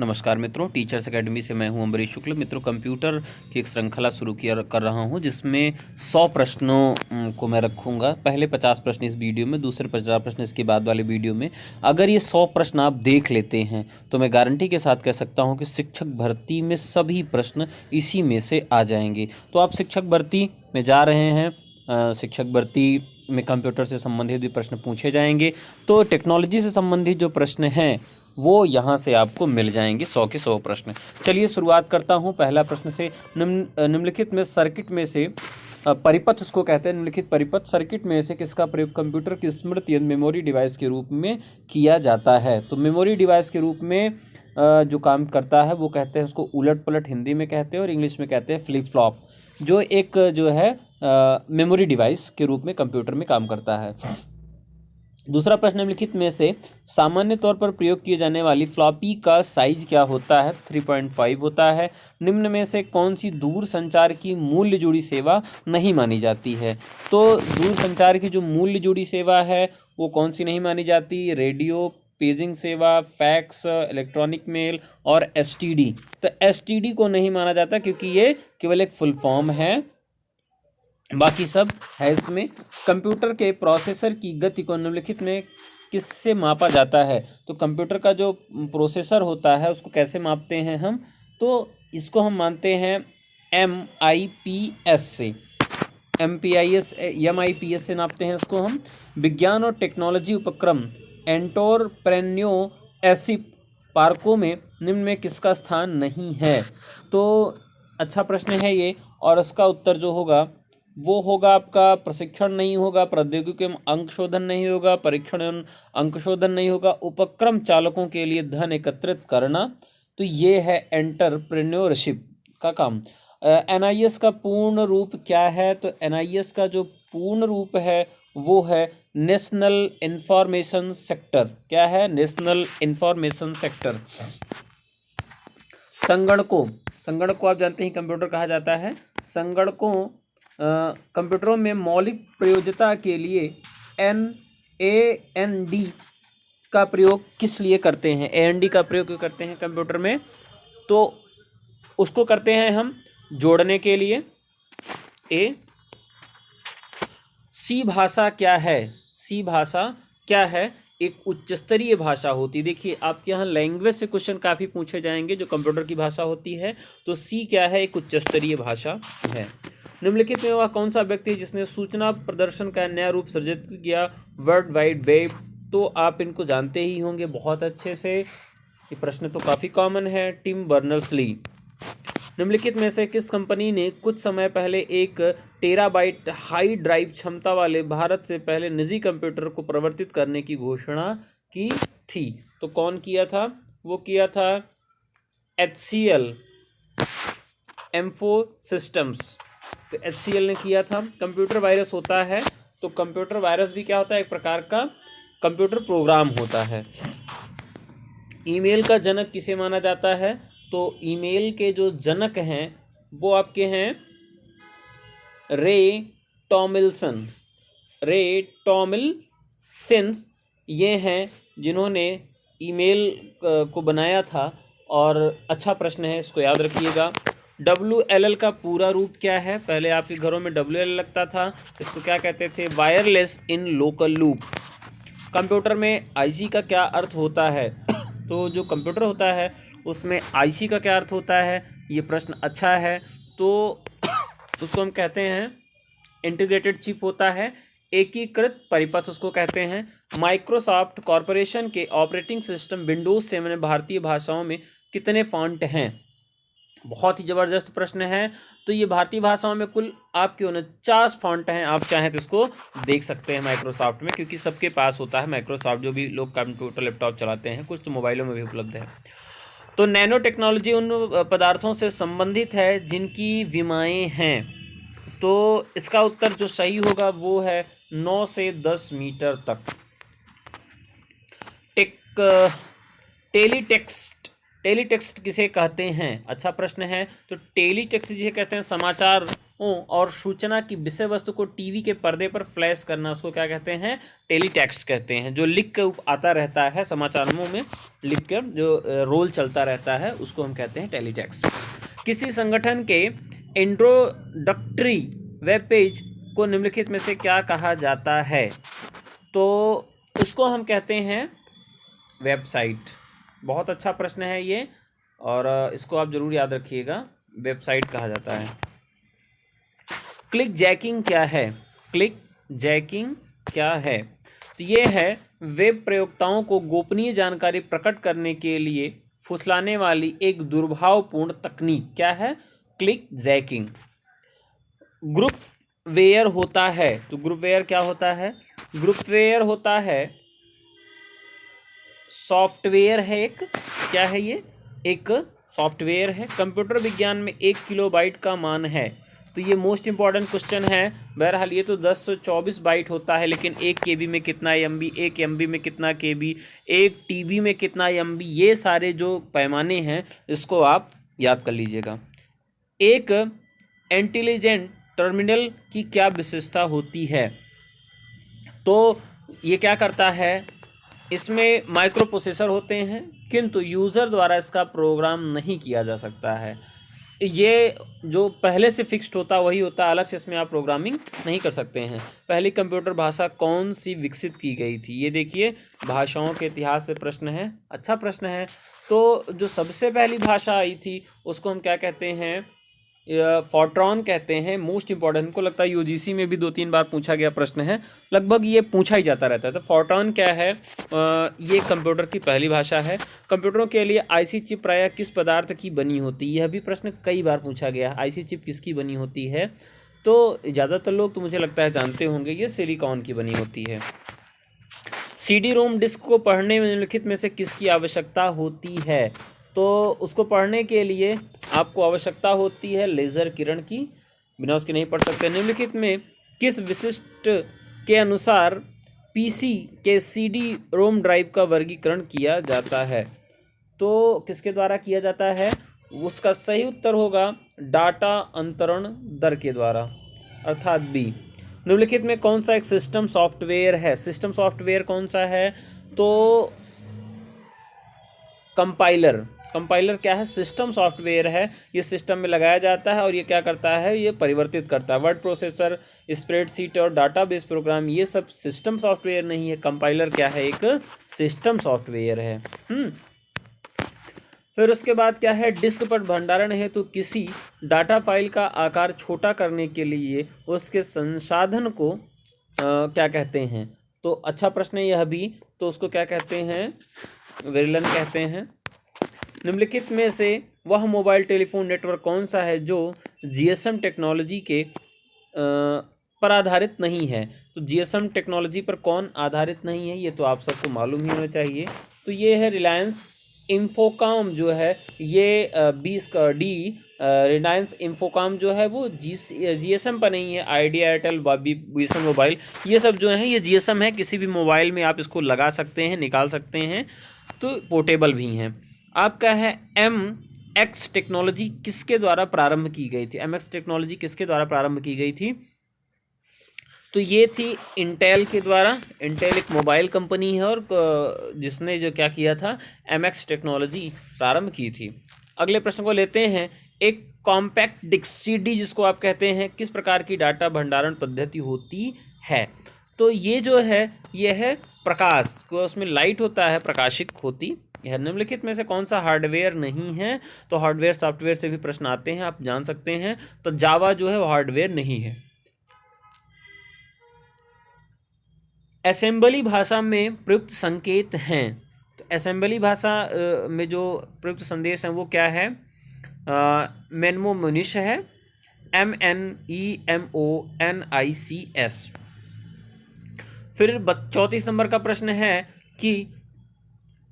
नमस्कार मित्रों, teachers academy से मैं हूं अम्बरीश शुक्ल। मित्रों, कंप्यूटर की एक श्रृंखला शुरू कर रहा हूं जिसमें 100 प्रश्नों को मैं रखूंगा। पहले 50 प्रश्न इस वीडियो में, दूसरे 50 प्रश्न इसके बाद वाले वीडियो में। अगर ये 100 प्रश्न आप देख लेते हैं तो मैं गारंटी के साथ कह सकता हूं कि शिक्षक भर्ती में सभी प्रश्न इसी में से आ जाएंगे। तो आप शिक्षक भर्ती में जा रहे हैं, शिक्षक भर्ती में कंप्यूटर से संबंधित भी प्रश्न पूछे जाएंगे, तो टेक्नोलॉजी से संबंधित जो प्रश्न हैं वो यहाँ से आपको मिल जाएंगे, 100 के 100 प्रश्न। चलिए शुरुआत करता हूँ पहला प्रश्न से। निम्नलिखित में सर्किट में से परिपथ इसको कहते हैं, निम्नलिखित परिपथ सर्किट में से किसका प्रयोग कंप्यूटर की स्मृति मेमोरी डिवाइस के रूप में किया जाता है? तो मेमोरी डिवाइस के रूप में जो काम करता है वो कहते हैं उसको उलट पलट, हिंदी में कहते हैं, और इंग्लिश में कहते हैं फ्लिप फ्लॉप, जो एक जो है मेमोरी डिवाइस के रूप में कंप्यूटर में काम करता है। दूसरा प्रश्न, निम्नलिखित में से सामान्य तौर पर प्रयोग किए जाने वाली फ्लॉपी का साइज क्या होता है? 3.5 होता है। निम्न में से कौन सी दूर संचार की मूल्य जुड़ी सेवा नहीं मानी जाती है? तो दूर संचार की जो मूल्य जुड़ी सेवा है वो कौन सी नहीं मानी जाती? रेडियो, पेजिंग सेवा, फैक्स, इलेक्ट्रॉनिक मेल और एसटीडी। तो एसटीडी को नहीं माना जाता क्योंकि ये केवल एक फुल फॉर्म है, बाकी सब है इसमें। कंप्यूटर के प्रोसेसर की गति को निम्नलिखित में किससे मापा जाता है? तो कंप्यूटर का जो प्रोसेसर होता है उसको कैसे मापते हैं हम? तो इसको हम मानते हैं MIPS से, MIPS से नापते हैं इसको हम। विज्ञान और टेक्नोलॉजी उपक्रम एंटरप्रेन्योरशिप पार्कों में निम्न में किसका स्थान नहीं है? तो अच्छा प्रश्न है ये, और इसका उत्तर जो होगा वो होगा आपका प्रशिक्षण नहीं होगा, प्रौद्योगिकी एवं अंकशोधन नहीं होगा, परीक्षण एवं अंकशोधन नहीं होगा, उपक्रम चालकों के लिए धन एकत्रित करना। तो ये है एंटरप्रेन्योरशिप का काम। NIS का पूर्ण रूप क्या है? तो NIS का जो पूर्ण रूप है वो है नेशनल इंफॉर्मेशन सेक्टर। क्या है? National information sector. संगणक को आप जानते हैं कंप्यूटर कहा जाता है। संगणकों कंप्यूटरों में मौलिक प्रयोज्यता के लिए AND का प्रयोग किस लिए करते हैं? AND का प्रयोग क्यों करते हैं कंप्यूटर में? तो उसको करते हैं हम जोड़ने के लिए। C भाषा क्या है? C भाषा क्या है? एक उच्च स्तरीय भाषा होती है। देखिए आपके यहाँ लैंग्वेज से क्वेश्चन काफ़ी पूछे जाएंगे जो कंप्यूटर की भाषा होती है। तो C क्या है? एक उच्च स्तरीय भाषा है। निम्नलिखित में वह कौन सा व्यक्ति है जिसने सूचना प्रदर्शन का नया रूप सृजित किया? World wide web. तो आप इनको जानते ही होंगे बहुत अच्छे से, ये प्रश्न तो काफ़ी कॉमन है, टिम बर्नर्स-ली। निम्नलिखित में से किस कंपनी ने कुछ समय पहले 1 टेराबाइट हाई ड्राइव क्षमता वाले भारत से पहले निजी कंप्यूटर को प्रवर्तित करने की घोषणा की थी? तो कौन किया था? वो किया था HCL इन्फोसिस्टम्स। तो HCL ने किया था। कंप्यूटर वायरस होता है, तो कंप्यूटर वायरस भी क्या होता है? एक प्रकार का कंप्यूटर प्रोग्राम होता है। ईमेल का जनक किसे माना जाता है? तो ईमेल के जो जनक हैं वो आपके हैं रे टॉमिल्सन। ये हैं जिन्होंने ईमेल को बनाया था, और अच्छा प्रश्न है, इसको याद रखिएगा। WLL का पूरा रूप क्या है? पहले आपके घरों में WLL लगता था, इसको क्या कहते थे? Wireless in local loop. Computer में IC का क्या अर्थ होता है? तो जो कंप्यूटर होता है उसमें IC का क्या अर्थ होता है? ये प्रश्न अच्छा है। तो उसको हम कहते हैं इंटीग्रेटेड चिप होता है, एकीकृत परिपथ उसको कहते हैं। माइक्रोसॉफ्ट कॉरपोरेशन के ऑपरेटिंग सिस्टम विंडोज 7 में भारतीय भाषाओं में कितने फॉन्ट हैं? बहुत ही ज़बरदस्त प्रश्न है। तो ये भारतीय भाषाओं में कुल आपके 49 फॉन्ट हैं। आप चाहें तो इसको देख सकते हैं माइक्रोसॉफ्ट में, क्योंकि सबके पास होता है माइक्रोसॉफ्ट, जो भी लोग कंप्यूटर लैपटॉप चलाते हैं, कुछ तो मोबाइलों में भी उपलब्ध है। तो नैनो टेक्नोलॉजी उन पदार्थों से संबंधित है जिनकी विमाएँ हैं। तो इसका उत्तर जो सही होगा वो है 9 से 10 मीटर तक। टेलीटेक्स्ट किसे कहते हैं? अच्छा प्रश्न है। तो टेलीटेक्स्ट जिसे कहते हैं समाचार और सूचना की विषय वस्तु को टीवी के पर्दे पर फ्लैश करना, उसको क्या कहते हैं? टेलीटेक्स्ट कहते हैं। जो लिख के आता रहता है समाचारों में, लिख कर जो रोल चलता रहता है, उसको हम कहते हैं टेलीटेक्स्ट। किसी संगठन के इंट्रोडक्टरी वेब पेज को निम्नलिखित में से क्या कहा जाता है? तो उसको हम कहते हैं वेबसाइट। बहुत अच्छा प्रश्न है ये, और इसको आप जरूर याद रखिएगा, वेबसाइट कहा जाता है। क्लिक जैकिंग क्या है? क्लिक जैकिंग क्या है? तो ये है वेब प्रयोक्ताओं को गोपनीय जानकारी प्रकट करने के लिए फुसलाने वाली एक दुर्भावपूर्ण तकनीक। क्या है? Click jacking. ग्रुपवेयर होता है, तो ग्रुपवेयर क्या होता है? ग्रुपवेयर होता है सॉफ्टवेयर है एक। क्या है ये? एक सॉफ्टवेयर है। कंप्यूटर विज्ञान में 1 किलोबाइट का मान है। तो ये मोस्ट इंपॉर्टेंट क्वेश्चन है। बहरहाल ये तो 1024 बाइट होता है, लेकिन 1 KB में कितना MB, 1 MB में कितना KB, 1 TB में कितना MB, ये सारे जो पैमाने हैं इसको आप याद कर लीजिएगा। एक इंटेलिजेंट टर्मिनल की क्या विशेषता होती है? तो ये क्या करता है? इसमें माइक्रो प्रोसेसर होते हैं, किंतु यूज़र द्वारा इसका प्रोग्राम नहीं किया जा सकता है। ये जो पहले से फिक्स्ड होता वही होता, अलग से इसमें आप प्रोग्रामिंग नहीं कर सकते हैं। पहली कंप्यूटर भाषा कौन सी विकसित की गई थी? ये देखिए, भाषाओं के इतिहास से प्रश्न है, अच्छा प्रश्न है। तो जो सबसे पहली भाषा आई थी उसको हम क्या कहते हैं? फोर्ट्रॉन कहते हैं। मोस्ट इंपॉर्टेंट, को लगता है UGC में भी 2-3 बार पूछा गया प्रश्न है, लगभग ये पूछा ही जाता रहता है। तो फोर्ट्रॉन क्या है? ये कंप्यूटर की पहली भाषा है। कंप्यूटरों के लिए IC चिप प्रायः किस पदार्थ की बनी होती है? यह भी प्रश्न कई बार पूछा गया। IC चिप किसकी बनी होती है? तो ज़्यादातर लोग तो मुझे लगता है जानते होंगे, ये सिलिकॉन की बनी होती है। CD-ROM डिस्क को पढ़ने में निम्नलिखित में से किसकी आवश्यकता होती है? तो उसको पढ़ने के लिए आपको आवश्यकता होती है लेज़र किरण की, बिना उसके नहीं पढ़ सकते। निम्नलिखित में किस विशिष्ट के अनुसार PC के CD-ROM ड्राइव का वर्गीकरण किया जाता है? तो किसके द्वारा किया जाता है? उसका सही उत्तर होगा डाटा अंतरण दर के द्वारा, अर्थात B। निम्नलिखित में कौन सा एक सिस्टम सॉफ्टवेयर है? सिस्टम सॉफ्टवेयर कौन सा है? तो कंपाइलर। कंपाइलर क्या है? सिस्टम सॉफ्टवेयर है। ये सिस्टम में लगाया जाता है और ये क्या करता है? ये परिवर्तित करता है। वर्ड प्रोसेसर, स्प्रेडशीट और डाटाबेस प्रोग्राम, ये सब सिस्टम सॉफ्टवेयर नहीं है। कंपाइलर क्या है? एक सिस्टम सॉफ्टवेयर है। फिर उसके बाद क्या है? डिस्क पर भंडारण है तो किसी डाटा फाइल का आकार छोटा करने के लिए उसके संसाधन को क्या कहते हैं? तो अच्छा प्रश्न है यह भी। तो उसको क्या कहते हैं? वेरिलन कहते हैं। निम्नलिखित में से वह मोबाइल टेलीफोन नेटवर्क कौन सा है जो GSM टेक्नोलॉजी के पर आधारित नहीं है? तो GSM टेक्नोलॉजी पर कौन आधारित नहीं है? ये तो आप सबको मालूम ही होना चाहिए। तो ये है रिलायंस इंफोकॉम जो है, ये 20 का D। रिलायंस इंफोकॉम जो है वो GSM पर नहीं है। आइडिया, एयरटेल, BSNL मोबाइल, ये सब जो हैं ये GSM है। किसी भी मोबाइल में आप इसको लगा सकते हैं, निकाल सकते हैं, तो पोर्टेबल भी हैं। आपका है MX टेक्नोलॉजी किसके द्वारा प्रारंभ की गई थी? MX टेक्नोलॉजी किसके द्वारा प्रारंभ की गई थी? तो ये थी इंटेल के द्वारा। इंटेल एक मोबाइल कंपनी है और जिसने जो क्या किया था? MX टेक्नोलॉजी प्रारंभ की थी। अगले प्रश्न को लेते हैं। एक कॉम्पैक्ट डिस्क CD जिसको आप कहते हैं, किस प्रकार की डाटा भंडारण पद्धति होती है? तो ये जो है ये है प्रकाश को, उसमें लाइट होता है, प्रकाशित होती है। निम्नलिखित में से कौन सा हार्डवेयर नहीं है? तो हार्डवेयर सॉफ्टवेयर से भी प्रश्न आते हैं, आप जान सकते हैं। तो जावा जो है वो हार्डवेयर नहीं है। असेंबली भाषा में प्रयुक्त संकेत हैं। तो असेंबली भाषा में जो प्रयुक्त संदेश हैं वो क्या है? मेमोनिश है, MEMONICS। फिर 34 नंबर का प्रश्न है कि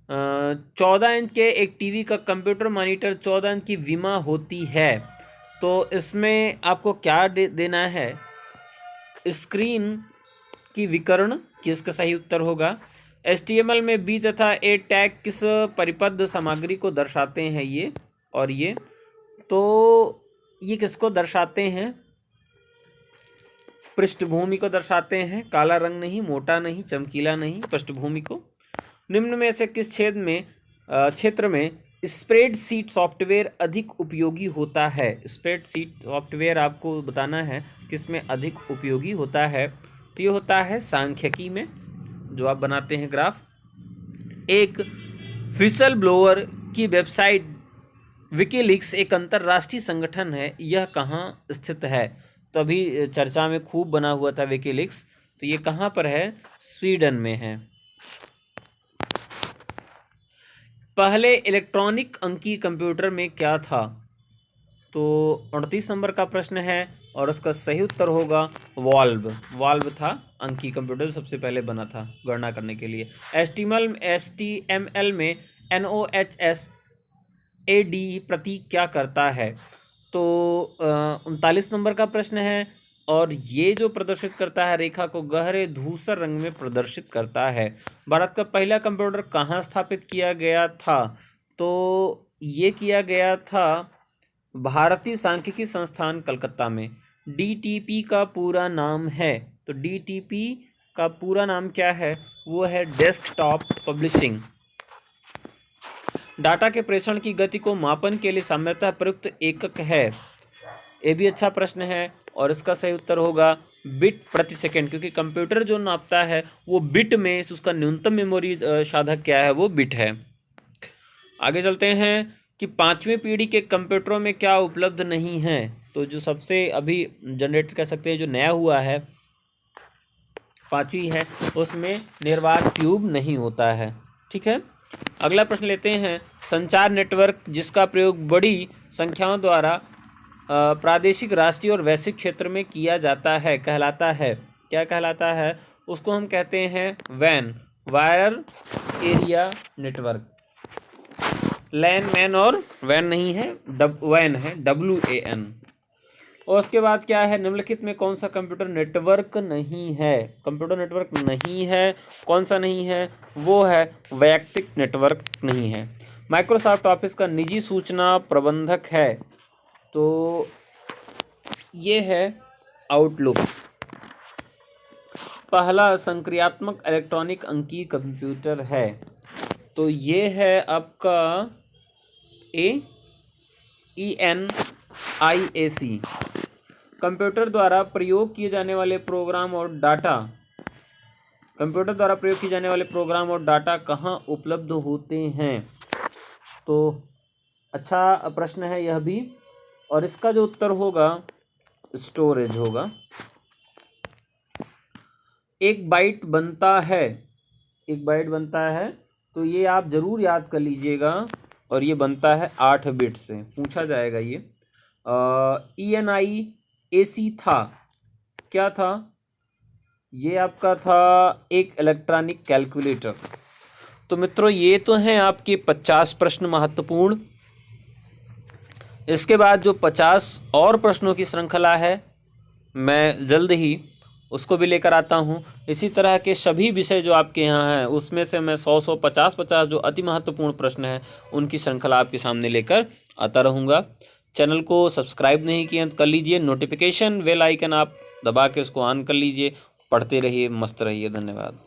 14 इंच के एक टीवी का कंप्यूटर मॉनिटर 14 इंच की विमा होती है। तो इसमें आपको क्या देना है? स्क्रीन की विकर्ण, किसका सही उत्तर होगा? HTML में B तथा A टैग किस परिपद्ध सामग्री को दर्शाते हैं? ये और ये, तो ये किसको दर्शाते हैं? पृष्ठभूमि को दर्शाते हैं, काला रंग नहीं, मोटा नहीं, चमकीला नहीं, पृष्ठभूमि को। निम्न में से किस क्षेत्र में स्प्रेडशीट सॉफ्टवेयर अधिक उपयोगी होता है? स्प्रेडशीट सॉफ्टवेयर आपको बताना है किस में अधिक उपयोगी होता है, तो ये होता है सांख्यिकी में, जो आप बनाते हैं ग्राफ। एक विसल ब्लोअर की वेबसाइट विकीलीक्स एक अंतर्राष्ट्रीय संगठन है, यह कहाँ स्थित है? तो अभी चर्चा में खूब बना हुआ था विकीलीक्स, तो ये कहाँ पर है? स्वीडन में है। पहले इलेक्ट्रॉनिक अंकीय कंप्यूटर में क्या था? तो 38 नंबर का प्रश्न है और उसका सही उत्तर होगा वाल्व था। अंकीय कंप्यूटर सबसे पहले बना था गणना करने के लिए। HTML में NOHSAD प्रतीक क्या करता है? तो 39 नंबर का प्रश्न है और ये जो प्रदर्शित करता है रेखा को गहरे धूसर रंग में प्रदर्शित करता है। भारत का पहला कंप्यूटर कहाँ स्थापित किया गया था? तो ये किया गया था भारतीय सांख्यिकी संस्थान कलकत्ता में। DTP का पूरा नाम है, तो DTP का पूरा नाम क्या है? वो है डेस्कटॉप पब्लिशिंग। डाटा के प्रेषण की गति को मापन के लिए सामान्यतः प्रयुक्त एकक है। ये भी अच्छा प्रश्न है और इसका सही उत्तर होगा बिट प्रति सेकंड, क्योंकि कंप्यूटर जो नापता है वो बिट में, उसका न्यूनतम मेमोरी साधक क्या है? वो बिट है। आगे चलते हैं कि 5वीं पीढ़ी के कंप्यूटरों में क्या उपलब्ध नहीं है? तो जो सबसे अभी जनरेट कह सकते हैं जो नया हुआ है 5वीं है, उसमें निर्वात ट्यूब नहीं होता है। ठीक है, अगला प्रश्न लेते हैं। संचार नेटवर्क जिसका प्रयोग बड़ी संख्याओं द्वारा प्रादेशिक, राष्ट्रीय और वैश्विक क्षेत्र में किया जाता है कहलाता है, क्या कहलाता है? उसको हम कहते हैं वैन, वायर एरिया नेटवर्क। लैन, मैन और वैन नहीं है, वैन है, WAN। और उसके बाद क्या है? निम्नलिखित में कौन सा कंप्यूटर नेटवर्क नहीं है? कंप्यूटर नेटवर्क नहीं है, कौन सा नहीं है? वो है वैयक्तिक नेटवर्क नहीं है। माइक्रोसॉफ्ट ऑफिस का निजी सूचना प्रबंधक है, तो ये है आउटलुक। पहला संक्रियात्मक इलेक्ट्रॉनिक अंकीय कंप्यूटर है, तो ये है आपका ENIAC। कंप्यूटर द्वारा प्रयोग किए जाने वाले प्रोग्राम और डाटा कहाँ उपलब्ध होते हैं? तो अच्छा प्रश्न है यह भी, और इसका जो उत्तर होगा स्टोरेज होगा। एक बाइट बनता है, तो ये आप जरूर याद कर लीजिएगा, और ये बनता है 8 बिट से, पूछा जाएगा ये। ENIAC था, क्या था? ये आपका था एक इलेक्ट्रॉनिक कैलकुलेटर। तो मित्रों ये तो हैं आपके 50 प्रश्न महत्वपूर्ण। इसके बाद जो 50 और प्रश्नों की श्रृंखला है, मैं जल्द ही उसको भी लेकर आता हूँ। इसी तरह के सभी विषय जो आपके यहाँ हैं उसमें से मैं 100 50 जो अति महत्वपूर्ण प्रश्न हैं उनकी श्रृंखला आपके सामने लेकर आता रहूँगा। चैनल को सब्सक्राइब नहीं किए तो कर लीजिए, नोटिफिकेशन बेल आइकन आप दबा के उसको ऑन कर लीजिए। पढ़ते रहिए, मस्त रहिए। धन्यवाद।